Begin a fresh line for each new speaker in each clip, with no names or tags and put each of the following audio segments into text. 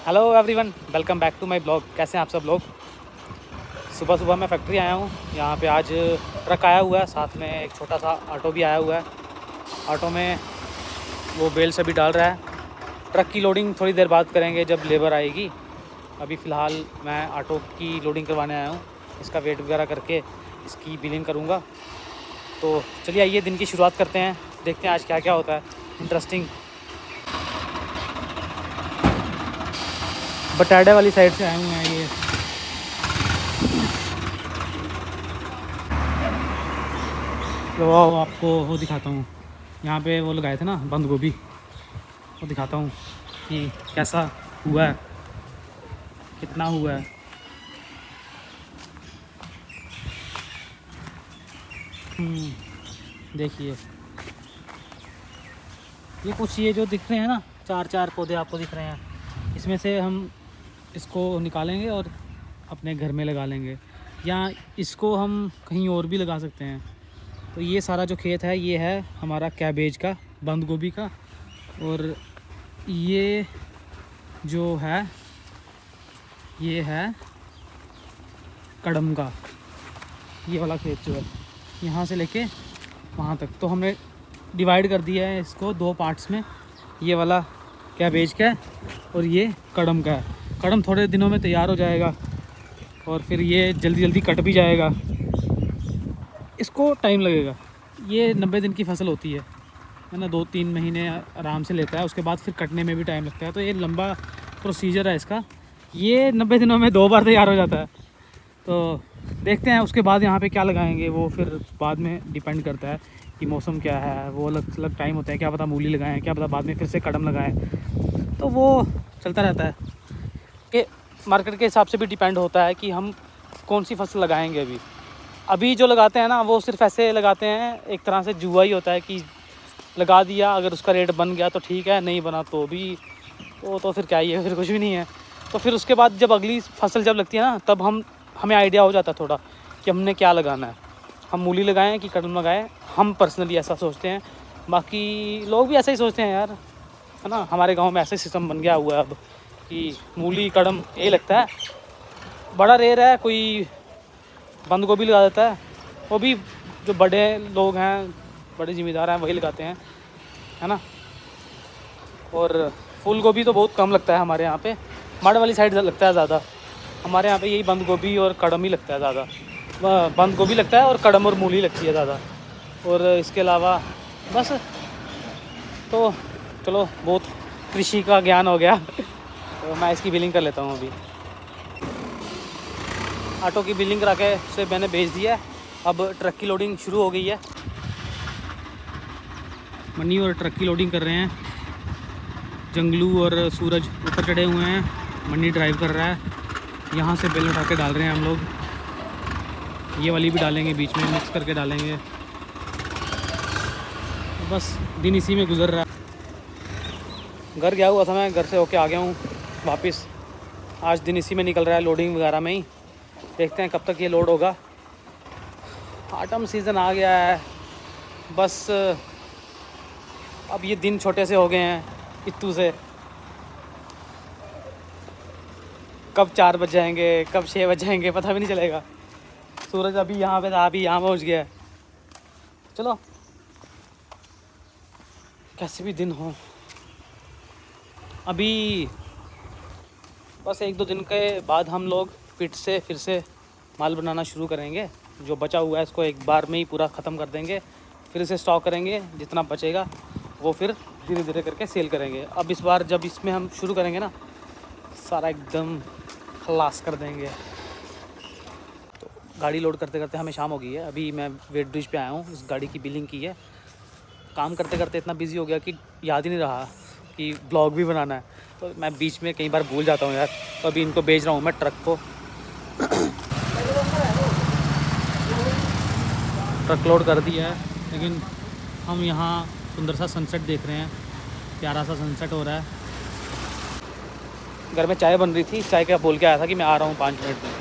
Hello everyone, welcome back to my blog. कैसे हैं आप सब लोग। सुबह सुबह मैं फैक्ट्री आया हूँ। यहाँ पे आज ट्रक आया हुआ है, साथ में एक छोटा सा ऑटो भी आया हुआ है। ऑटो में वो बेल सभी डाल रहा है। ट्रक की लोडिंग थोड़ी देर बाद करेंगे जब लेबर आएगी। अभी फ़िलहाल मैं ऑटो की लोडिंग करवाने आया हूँ। इसका वेट वगैरह करके इसकी बिलिंग करूँगा। तो चलिए आइए दिन की शुरुआत करते हैं, देखते हैं आज क्या क्या होता है इंटरेस्टिंग। बटाडे वाली साइड से आए हुए हैं ये। तो आपको वो दिखाता हूँ, यहाँ पे वो लगाए थे ना बंद गोभी, वो दिखाता हूँ कि कैसा हुआ है, कितना हुआ है। देखिए ये जो दिख रहे हैं ना, चार चार पौधे आपको दिख रहे हैं, इसमें से हम इसको निकालेंगे और अपने घर में लगा लेंगे, या इसको हम कहीं और भी लगा सकते हैं। तो ये सारा जो खेत है ये है हमारा कैबेज का, बंद गोभी का। और ये जो है ये है कड़म का। ये वाला खेत जो है यहाँ से लेके वहाँ तक, तो हमने डिवाइड कर दिया है इसको दो पार्ट्स में। ये वाला कैबेज का है और ये कड़म का है। कड़म थोड़े दिनों में तैयार हो जाएगा और फिर ये जल्दी जल्दी कट भी जाएगा। इसको टाइम लगेगा। ये 90 दिन की फसल होती है ना, 2-3 महीने आराम से लेता है। उसके बाद फिर कटने में भी टाइम लगता है। तो ये लंबा प्रोसीजर है इसका। ये 90 दिनों में 2 बार तैयार हो जाता है। तो देखते हैं उसके बाद यहाँ पे क्या लगाएंगे, वो फिर बाद में डिपेंड करता है कि मौसम क्या है। वो अलग अलग टाइम होते हैं, क्या पता मूली लगाएं, क्या पता बाद में फिर से कड़म लगाएं। तो वो चलता रहता है कि मार्केट के हिसाब से भी डिपेंड होता है कि हम कौन सी फसल लगाएंगे। अभी जो लगाते हैं ना वो सिर्फ ऐसे लगाते हैं, एक तरह से जुआ ही होता है कि लगा दिया, अगर उसका रेट बन गया तो ठीक है, नहीं बना तो भी तो फिर क्या ही है, फिर कुछ भी नहीं है। तो फिर उसके बाद जब अगली फसल जब लगती है ना, तब हमें आइडिया हो जाता है थोड़ा कि हमने क्या लगाना है। हम मूली लगाएं कि कड़म लगाएं, हम पर्सनली ऐसा सोचते हैं। बाकी लोग भी ऐसा ही सोचते हैं यार, है ना। हमारे गांव में ऐसा सिस्टम बन गया हुआ है अब कि मूली कड़म ये लगता है। बड़ा रेयर है कोई बंद गोभी लगा देता है, वो भी जो बड़े लोग हैं, बड़े ज़िम्मेदार हैं, वही लगाते हैं, है ना। और फूल गोभी तो बहुत कम लगता है हमारे यहाँ पे, माड़ वाली साइड लगता है ज़्यादा। हमारे यहाँ पे यही बंद गोभी और कड़म ही लगता है ज़्यादा। बंद गोभी लगता है और कड़म और मूली लगती है ज़्यादा। और इसके अलावा बस, तो चलो बहुत कृषि का ज्ञान हो गया। तो मैं इसकी बिलिंग कर लेता हूँ अभी। ऑटो की बिलिंग करा के उसे मैंने भेज दिया है। अब ट्रक की लोडिंग शुरू हो गई है। मनी और ट्रक की लोडिंग कर रहे हैं। जंगलू और सूरज ऊपर चढ़े हुए हैं, मनी ड्राइव कर रहा है। यहाँ से बेल उठा के डाल रहे हैं हम लोग। ये वाली भी डालेंगे, बीच में मिक्स करके डालेंगे। बस दिन इसी में गुजर रहा है। घर गया हुआ था मैं, घर से होके आ गया हूँ वापस। आज दिन इसी में निकल रहा है, लोडिंग वगैरह में ही। देखते हैं कब तक ये लोड होगा। ऑटम सीज़न आ गया है, बस अब ये दिन छोटे से हो गए हैं इत्तू से। कब 4 बज जाएंगे, कब 6 बज जाएंगे, पता भी नहीं चलेगा। सूरज अभी यहाँ पे था, अभी यहाँ पहुँच गया है। चलो कैसे भी दिन हो, अभी बस 1-2 दिन के बाद हम लोग फिर से माल बनाना शुरू करेंगे। जो बचा हुआ है इसको एक बार में ही पूरा ख़त्म कर देंगे, फिर से स्टॉक करेंगे। जितना बचेगा वो फिर धीरे धीरे करके सेल करेंगे। अब इस बार जब इसमें हम शुरू करेंगे ना, सारा एकदम खलास कर देंगे। तो गाड़ी लोड करते करते हमें शाम हो गई है। अभी मैं वेट ब्रिज पे आया हूँ, इस गाड़ी की बिलिंग की है। काम करते करते इतना बिजी हो गया कि याद ही नहीं रहा कि ब्लॉग भी बनाना है। तो मैं बीच में कई बार भूल जाता हूँ यार। तो अभी इनको भेज रहा हूँ मैं ट्रक को। ट्रक लोड कर दिया है, लेकिन हम यहाँ सुंदर सा सनसेट देख रहे हैं। प्यारा सा सनसेट हो रहा है। घर में चाय बन रही थी, चाय का बोल के आया था कि मैं आ रहा हूँ 5 मिनट में।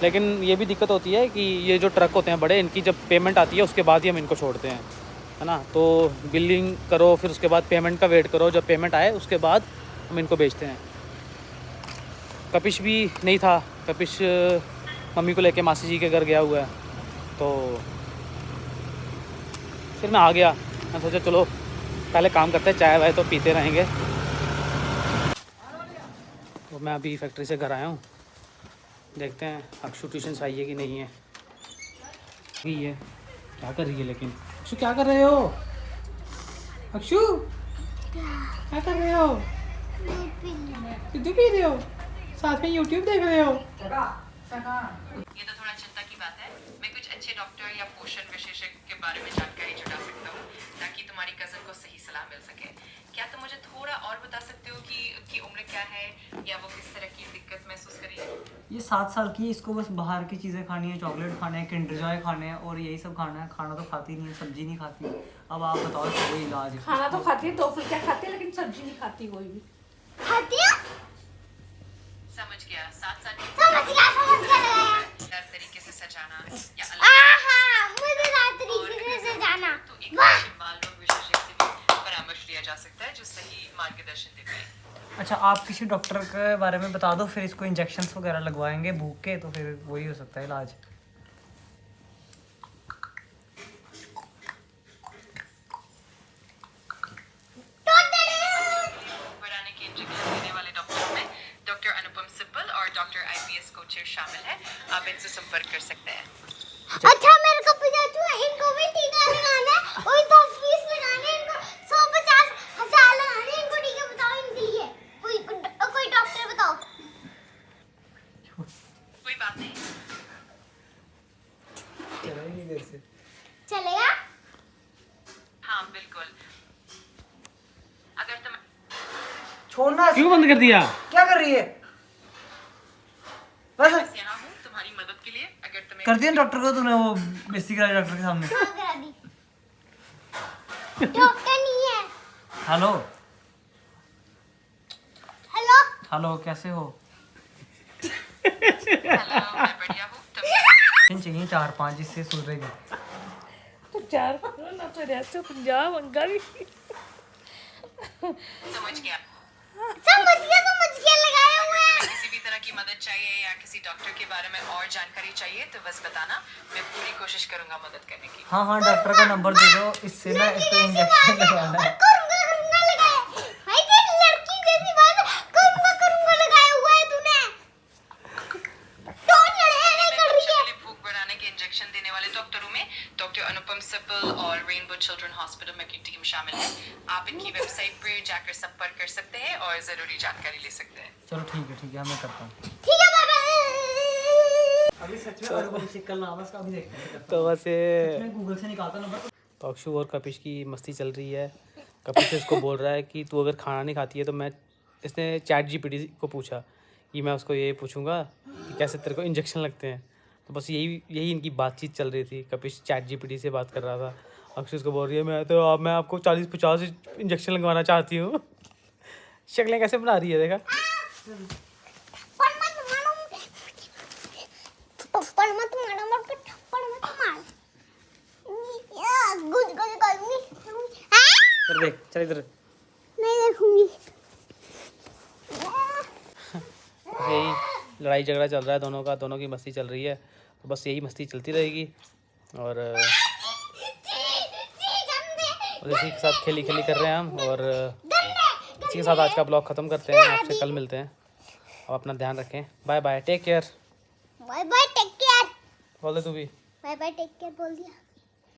लेकिन ये भी दिक्कत होती है कि ये जो ट्रक होते हैं बड़े, इनकी जब पेमेंट आती है उसके बाद ही हम इनको छोड़ते हैं, है ना। तो बिलिंग करो, फिर उसके बाद पेमेंट का वेट करो। जब पेमेंट आए उसके बाद हम इनको बेचते हैं। कपिश भी नहीं था, कपिश मम्मी को लेके मासी जी के घर गया हुआ है। तो फिर मैं आ गया, मैं सोचा चलो पहले काम करते हैं, चाय वाय तो पीते रहेंगे। तो मैं अभी फैक्ट्री से घर आया हूँ, देखते हैं अक्षु ट्यूशन से आई है कि नहीं है। ये है क्या कर रही है, लेकिन अक्षु क्या कर रहे हो? अक्षु क्या कर रहे हो? दूध पी रहे हो, साथ में यूट्यूब देख रहे हो?
ये तो थोड़ा चिंता की बात है। मैं कुछ अच्छे डॉक्टर या पोषण विशेषज्ञ के बारे में जानकारी जुटा सकता हूँ ताकि तुम्हारी कजन को सही सलाह मिल सके। क्या तुम मुझे थोड़ा और बता सकते हो कि उसकी उम्र क्या है या वो किस तरह की दिक्कत महसूस करी है?
ये 7 साल की है, इसको बस बाहर की चीज़ें खानी है, चॉकलेट खाने हैं, किंडर जॉय खाने हैं और यही सब खाना है। खाना तो खाती नहीं है, सब्जी नहीं खाती। अब आप बताओ कोई इलाज है?
खाना तो खाती है, तो फिर क्या खाती है, लेकिन सब्जी नहीं खाती कोई भी।
खाती है?
समझ गया। 7 साल की हर तरीके से सजाना या
मजेदार तरीके से सजाना।
तो एक अच्छे बाल रोग विशेषज्ञ से भी परामर्श लिया जा सकता है जो सही मार्गदर्शन दे पाए।
अच्छा, आप किसी डॉक्टर के बारे में बता दो, फिर इसको इंजेक्शंस वगैरह लगवाएंगे भूख के, तो फिर वही हो सकता है इलाज।
बढ़ाने के इंजेक्शन देने वाले डॉक्टरों में डॉक्टर अनुपम सिब्बल और डॉक्टर IPS कोचर शामिल है। आप इनसे संपर्क कर सकते हैं।
अच्छा मेरे को पिताजी है, इनको भी टीका लगाना है और 10 फीस लगाने हैं, इनको 150,000 लगाने हैं, इनको टीका बताओ इनके लिए। कोई डॉक्टर बताओ।
कोई बात नहीं।
चलेगा?
हाँ बिल्कुल। अगर तुम
छोड़ना
क्यों बंद कर दिया?
क्या कर रही है? बस
बस यहाँ हूँ तुम्हारी मदद के लिए। अगर तुम्हें
कर दिया डॉक्टर को तूने, वो बेइज्जती करा डॉक्टर के सामने।
हाँ करा दी। डॉक्टर नहीं है।
हेलो
हेलो
हेलो, कैसे हो?
हेलो, मैं बढ़िया हूँ। तुम
चाहिए 4-5 जिससे सुधरेगी।
तो 4 करो ना, तो रहते 50 मंगा भी।
समझ गया।
समझ गया लगाया हुआ है।
किसी भी तरह की मदद चाहिए या किसी डॉक्टर के बारे में और जानकारी चाहिए तो बस बताना, मैं पूरी कोशिश करूंगा मदद करने की।
हाँ हाँ, डॉक्टर का नंबर दे दो, इससे ना इसको इंजेक्शन लगवाना है।
करूंगा लगाया। भाई तेरी लड़की जैसी बात है, करूंगा लगाया हुआ है तूने। टोन लड़ाई कर रही है।
भूख बढ़ाने के इंजेक्शन देने वाले डॉक्टरों में डॉक्टर अनुपम सिब्बल और रेनबो चिल्ड्रन हॉस्पिटल में की टीम शामिल है। आप इनकी वेबसाइट पर जाकर संपर्क कर सकते हैं और जरूरी जानकारी ले सकते हैं।
चलो ठीक है, मैं करता हूँ।
ठीक है बाबा।
अभी सच में और कोई कल नाम उसका भी देखते हैं।
तो वैसे
मैं गूगल से निकालता नंबर।
तो अक्षु और कपिश की मस्ती चल रही है। कपिश इसको बोल रहा है कि तू अगर खाना नहीं खाती है तो मैं, इसने ChatGPT को पूछा कि मैं उसको ये पूछूंगा कि कैसे तेरे को इंजेक्शन लगते हैं। तो बस यही इनकी बातचीत चल रही थी। कपिश ChatGPT से बात कर रहा था, अक्षु उसको बोल रही है मैं आपको 40-50 इंजेक्शन लगवाना चाहती हूँ। शक्लें कैसे बना रही है, देखा? इधर देख, चल इधर।
नहीं देखूंगी।
यही लड़ाई झगड़ा चल रहा है दोनों का, दोनों की मस्ती चल रही है। तो बस यही मस्ती चलती रहेगी और इसी के साथ खेली कर रहे हैं हम। और इसी के साथ आज का ब्लॉग ख़त्म करते हैं। आपसे कल मिलते हैं। और अपना ध्यान रखें। Bye bye, take care.
Bye bye take care.
बोल दे तू भी।
बाय बाय टेक केयर बोल दिया।